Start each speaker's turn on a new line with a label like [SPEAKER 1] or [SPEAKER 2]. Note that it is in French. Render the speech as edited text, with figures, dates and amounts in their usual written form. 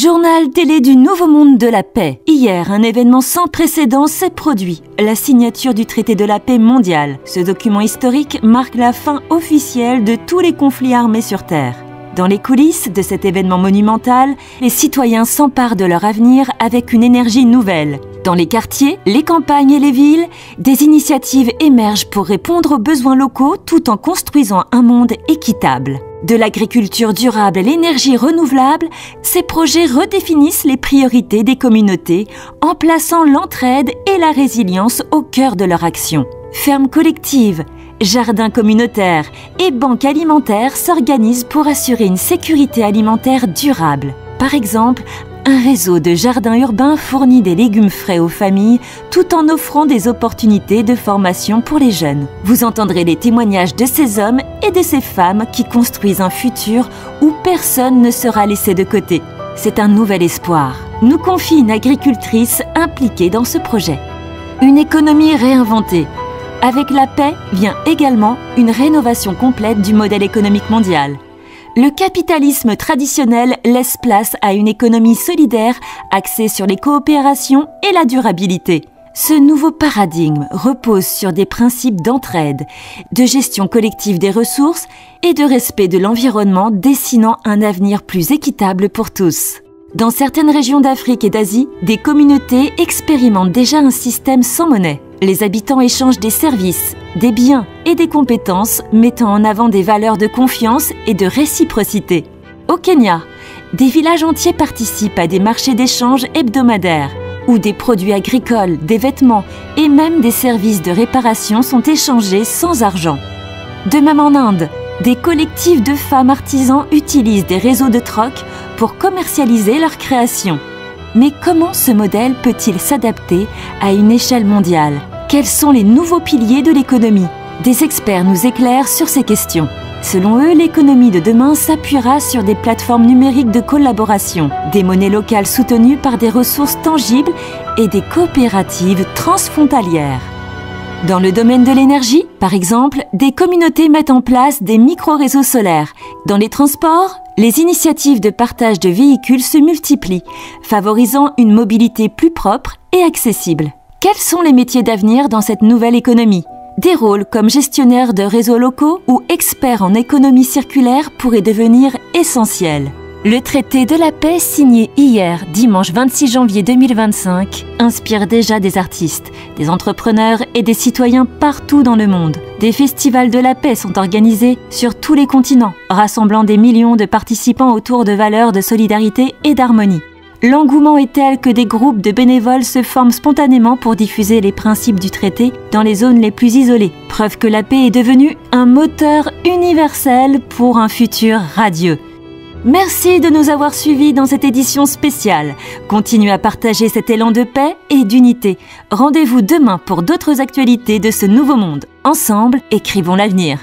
[SPEAKER 1] Journal télé du Nouveau Monde de la Paix. Hier, un événement sans précédent s'est produit, la signature du traité de la paix mondiale. Ce document historique marque la fin officielle de tous les conflits armés sur Terre. Dans les coulisses de cet événement monumental, les citoyens s'emparent de leur avenir avec une énergie nouvelle. Dans les quartiers, les campagnes et les villes, des initiatives émergent pour répondre aux besoins locaux tout en construisant un monde équitable. De l'agriculture durable à l'énergie renouvelable, ces projets redéfinissent les priorités des communautés en plaçant l'entraide et la résilience au cœur de leur action. Fermes collectives, jardins communautaires et banques alimentaires s'organisent pour assurer une sécurité alimentaire durable. Par exemple, un réseau de jardins urbains fournit des légumes frais aux familles tout en offrant des opportunités de formation pour les jeunes. Vous entendrez les témoignages de ces hommes et de ces femmes qui construisent un futur où personne ne sera laissé de côté. C'est un nouvel espoir, nous confie une agricultrice impliquée dans ce projet. Une économie réinventée. Avec la paix vient également une rénovation complète du modèle économique mondial. Le capitalisme traditionnel laisse place à une économie solidaire axée sur les coopérations et la durabilité. Ce nouveau paradigme repose sur des principes d'entraide, de gestion collective des ressources et de respect de l'environnement, dessinant un avenir plus équitable pour tous. Dans certaines régions d'Afrique et d'Asie, des communautés expérimentent déjà un système sans monnaie. Les habitants échangent des services, des biens et des compétences, mettant en avant des valeurs de confiance et de réciprocité. Au Kenya, des villages entiers participent à des marchés d'échange hebdomadaires, où des produits agricoles, des vêtements et même des services de réparation sont échangés sans argent. De même en Inde, des collectifs de femmes artisans utilisent des réseaux de troc pour commercialiser leurs créations. Mais comment ce modèle peut-il s'adapter à une échelle mondiale? Quels sont les nouveaux piliers de l'économie? Des experts nous éclairent sur ces questions. Selon eux, l'économie de demain s'appuiera sur des plateformes numériques de collaboration, des monnaies locales soutenues par des ressources tangibles et des coopératives transfrontalières. Dans le domaine de l'énergie, par exemple, des communautés mettent en place des micro-réseaux solaires. Dans les transports, les initiatives de partage de véhicules se multiplient, favorisant une mobilité plus propre et accessible. Quels sont les métiers d'avenir dans cette nouvelle économie? Des rôles comme gestionnaire de réseaux locaux ou expert en économie circulaire pourraient devenir essentiels. Le traité de la paix signé hier, dimanche 26 janvier 2025, inspire déjà des artistes, des entrepreneurs et des citoyens partout dans le monde. Des festivals de la paix sont organisés sur tous les continents, rassemblant des millions de participants autour de valeurs de solidarité et d'harmonie. L'engouement est tel que des groupes de bénévoles se forment spontanément pour diffuser les principes du traité dans les zones les plus isolées. Preuve que la paix est devenue un moteur universel pour un futur radieux. Merci de nous avoir suivis dans cette édition spéciale. Continuez à partager cet élan de paix et d'unité. Rendez-vous demain pour d'autres actualités de ce nouveau monde. Ensemble, écrivons l'avenir.